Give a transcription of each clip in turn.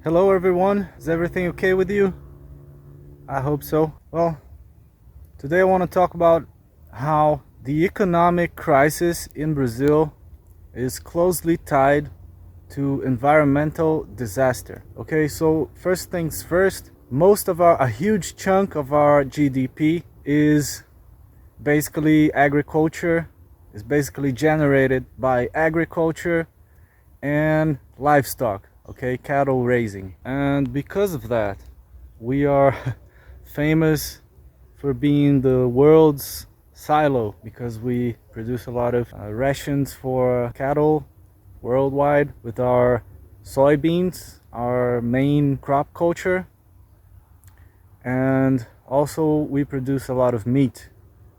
Hello everyone, is everything okay with you? I hope so. Well, today I want to talk about how the economic crisis in Brazil is closely tied to environmental disaster. Okay, so first things first, a huge chunk of our GDP is basically agriculture, is basically generated by agriculture and livestock, okay, cattle raising. And because of that, we are famous for being the world's silo, because we produce a lot of rations for cattle worldwide with our soybeans, our main crop culture. And also we produce a lot of meat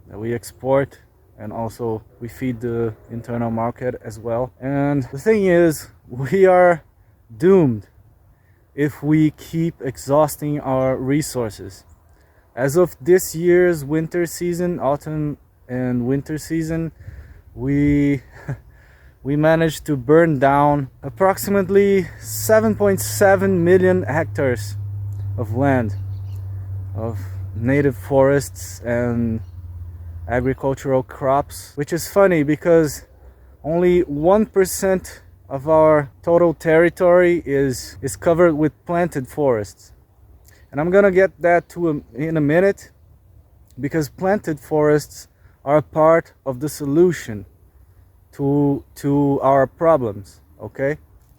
that we export, and also we feed the internal market as well. And the thing is, we are doomed if we keep exhausting our resources. As of this year's winter season, autumn and winter season, we managed to burn down approximately 7.7 million hectares of land, of native forests and agricultural crops, which is funny because only 1% of our total territory is covered with planted forests. And I'm gonna get that in a minute, because planted forests are part of the solution to our problems, okay?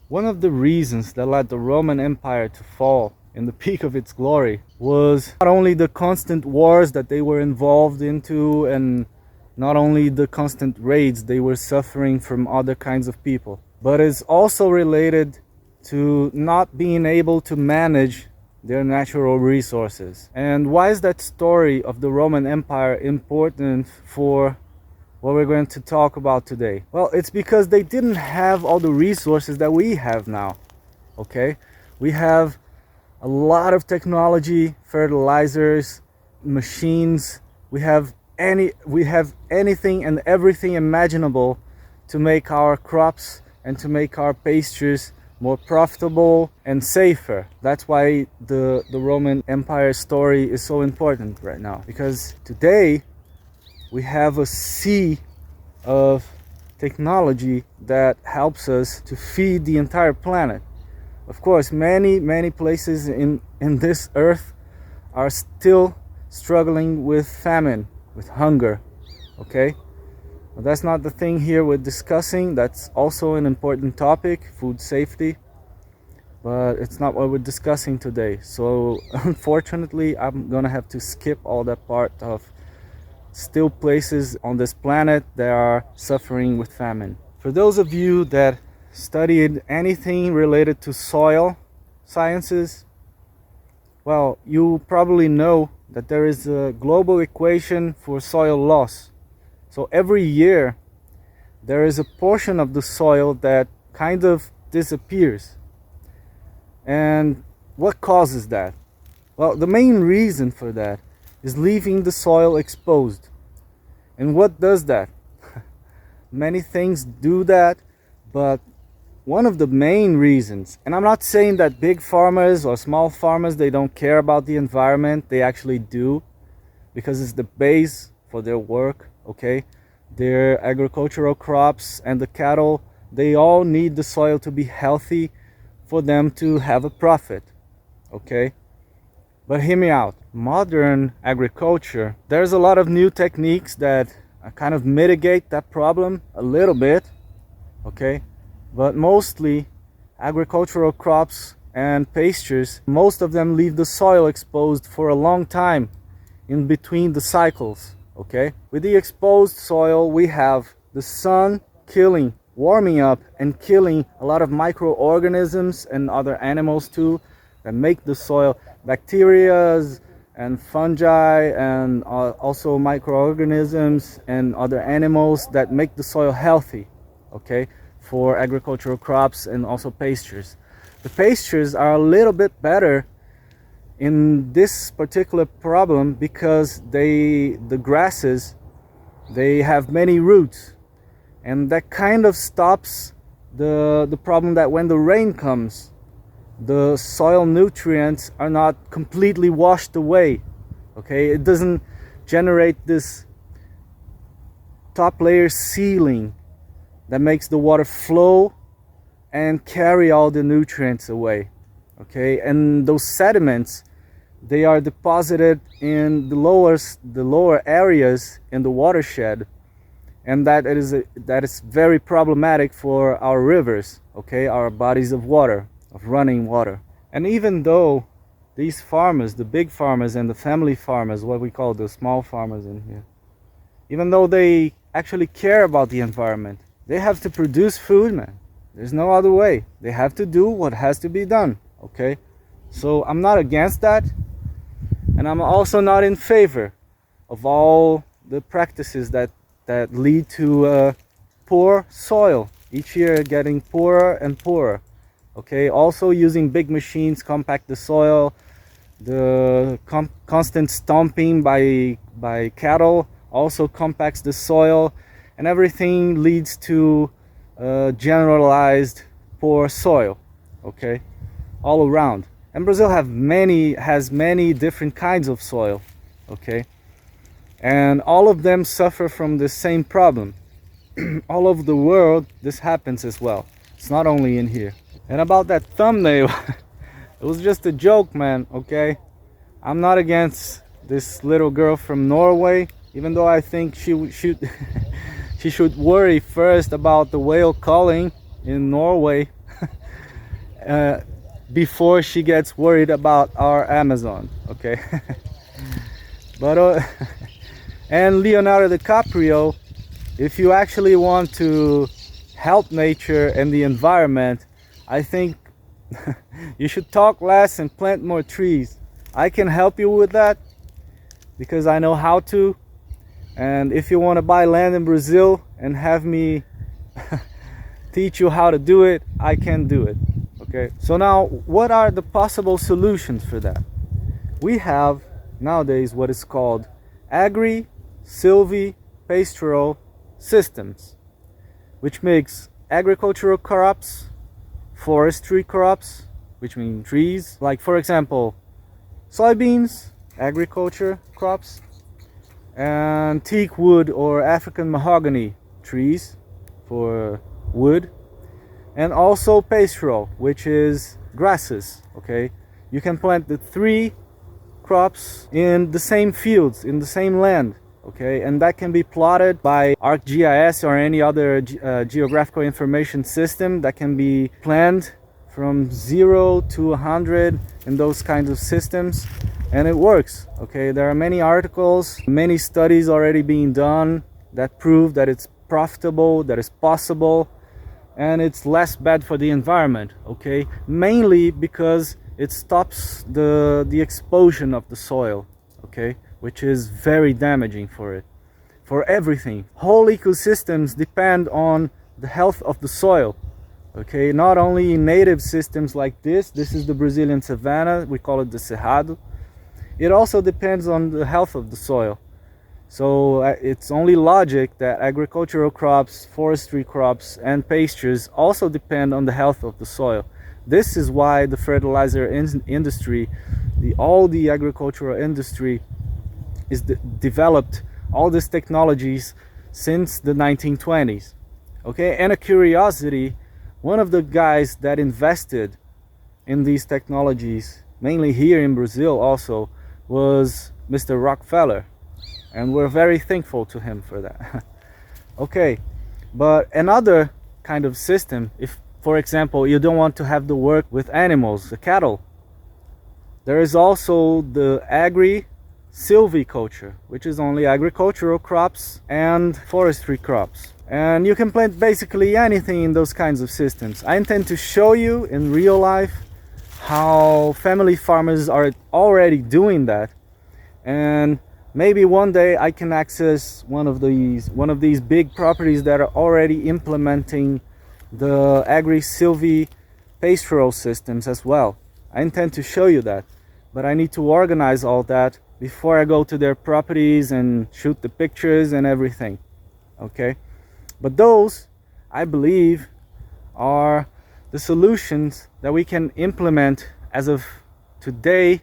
One of the reasons that led the Roman Empire to fall in the peak of its glory was not only the constant wars that they were involved into, and not only the constant raids they were suffering from other kinds of people, but is also related to not being able to manage their natural resources. And why is that story of the Roman Empire important for what we're going to talk about today? Well, it's because they didn't have all the resources that we have now, okay? We have a lot of technology, fertilizers, machines. We have anything and everything imaginable to make our crops and to make our pastures more profitable and safer. That's why the Roman Empire story is so important right now, because today we have a sea of technology that helps us to feed the entire planet. Of course, many places in this earth are still struggling with famine, with hunger, okay? Well, that's not the thing here we're discussing. That's also an important topic, food safety, but it's not what we're discussing today. So unfortunately, I'm gonna have to skip all that part of still places on this planet that are suffering with famine. For those of you that studied anything related to soil sciences, well, you probably know that there is a global equation for soil loss. So every year there is a portion of the soil that kind of disappears. And what causes that? Well, the main reason for that is leaving the soil exposed. And what does that? Many things do that, but one of the main reasons, and I'm not saying that big farmers or small farmers, they don't care about the environment. They actually do, because it's the base for their work, okay? Their agricultural crops and the cattle, they all need the soil to be healthy for them to have a profit, okay? But hear me out. Modern agriculture, there's a lot of new techniques that kind of mitigate that problem a little bit, okay? But mostly agricultural crops and pastures, most of them leave the soil exposed for a long time in between the cycles, okay? With the exposed soil, we have the sun warming up and killing a lot of microorganisms and other animals too that make the soil, bacteria and fungi, and also microorganisms and other animals that make the soil healthy, okay, for agricultural crops and also pastures. The pastures are a little bit better in this particular problem because the grasses, they have many roots, and that kind of stops the problem that when the rain comes, the soil nutrients are not completely washed away. Okay, it doesn't generate this top layer sealing that makes the water flow and carry all the nutrients away. Okay, and those sediments, they are deposited in the lower areas in the watershed, and that is very problematic for our rivers, okay, our bodies of water, of running water. And even though these farmers, the big farmers and the family farmers, what we call the small farmers in here, even though they actually care about the environment, they have to produce food, man. There's no other way. They have to do what has to be done, okay? So I'm not against that, and I'm also not in favor of all the practices that lead to poor soil, each year getting poorer and poorer. Okay, also using big machines compact the soil, the constant stomping by cattle also compacts the soil, and everything leads to generalized poor soil, okay, all around. And Brazil has many different kinds of soil, okay, and all of them suffer from the same problem. All over the world this happens as well. It's not only in here. And about that thumbnail, it was just a joke, man, okay? I'm not against this little girl from Norway, even though I think she should she should worry first about the whale calling in Norway before she gets worried about our Amazon, okay? But and Leonardo DiCaprio, if you actually want to help nature and the environment, I think you should talk less and plant more trees. I can help you with that because I know how to. And if you want to buy land in Brazil and have me teach you how to do it, I can do it. Okay, so now what are the possible solutions for that? We have nowadays what is called agri-silvi-pastoral systems, which makes agricultural crops, forestry crops, which mean trees, like for example soybeans, agriculture crops, and teak wood or African mahogany trees for wood, and also pastoral, which is grasses. Okay, you can plant the three crops in the same fields, in the same land, okay, and that can be plotted by ArcGIS or any other geographical information system that can be planned from 0 to 100 in those kinds of systems, and it works. Okay, there are many articles, many studies already being done that prove that it's profitable, that it's possible, and it's less bad for the environment. Okay, mainly because it stops the explosion of the soil, okay, which is very damaging for it, for everything. Whole ecosystems depend on the health of the soil, okay, not only in native systems like this is the Brazilian savanna, we call it the cerrado. It also depends on the health of the soil. So it's only logic that agricultural crops, forestry crops, and pastures also depend on the health of the soil. This is why the fertilizer industry, all the agricultural industry is developed all these technologies since the 1920s. Okay, and a curiosity, one of the guys that invested in these technologies, mainly here in Brazil also, was Mr. Rockefeller, and we're very thankful to him for that. Okay, but another kind of system, if for example you don't want to have to work with animals, the cattle, there is also the agri-silviculture, which is only agricultural crops and forestry crops, and you can plant basically anything in those kinds of systems. I intend to show you in real life how family farmers are already doing that, and maybe one day I can access one of these big properties that are already implementing the agri-silvi-pastoral systems as well. I intend to show you that, but I need to organize all that before I go to their properties and shoot the pictures and everything. Okay, but those, I believe, are the solutions that we can implement as of today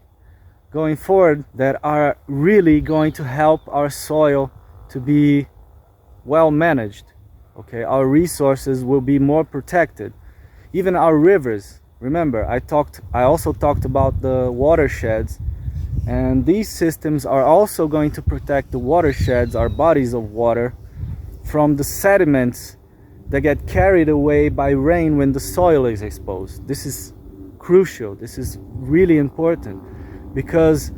going forward that are really going to help our soil to be well managed. Okay, our resources will be more protected. Even our rivers. Remember, I also talked about the watersheds, and these systems are also going to protect the watersheds, our bodies of water, from the sediments that get carried away by rain when the soil is exposed. This is crucial. This is really important, because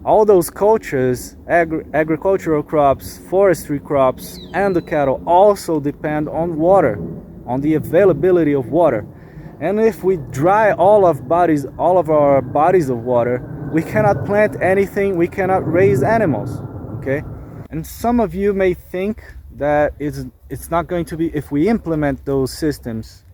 all those cultures, agricultural crops, forestry crops, and the cattle also depend on water, on the availability of water. And if we dry all of our bodies of water, we cannot plant anything, we cannot raise animals, okay? And some of you may think that it's not going to be, if we implement those systems,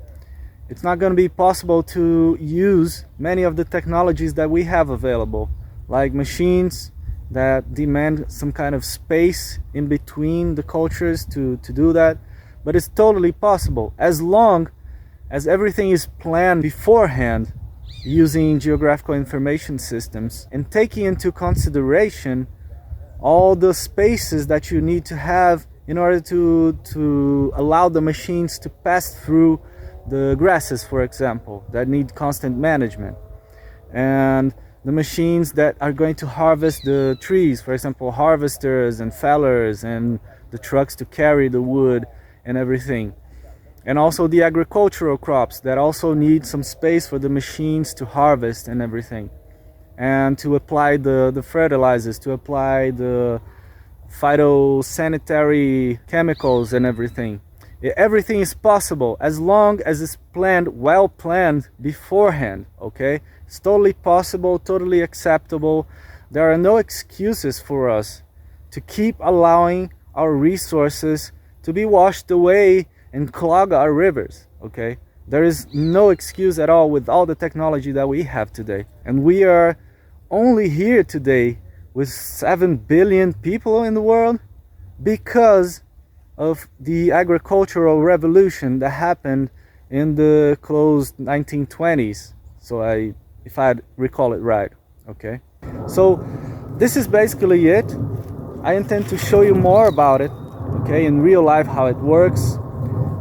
it's not going to be possible to use many of the technologies that we have available, like machines that demand some kind of space in between the cultures to do that. But it's totally possible, as long as everything is planned beforehand using geographical information systems and taking into consideration all the spaces that you need to have in order to allow the machines to pass through the grasses, for example, that need constant management, and the machines that are going to harvest the trees, for example, harvesters and fellers, and the trucks to carry the wood and everything. And also the agricultural crops that also need some space for the machines to harvest and everything, and to apply the fertilizers, to apply the phytosanitary chemicals and everything. Everything is possible as long as it's well planned beforehand, okay? It's totally possible, totally acceptable. There are no excuses for us to keep allowing our resources to be washed away and clog our rivers, okay? There is no excuse at all with all the technology that we have today. And we are only here today with 7 billion people in the world because of the agricultural revolution that happened in the closed 1920s. So if I recall it right, okay? So this is basically it. I intend to show you more about it, okay, in real life, how it works.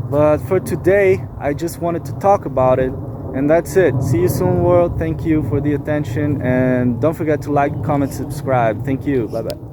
But for today, I just wanted to talk about it, and that's it. See you soon, world. Thank you for the attention, and don't forget to like, comment, subscribe. Thank you. Bye-bye.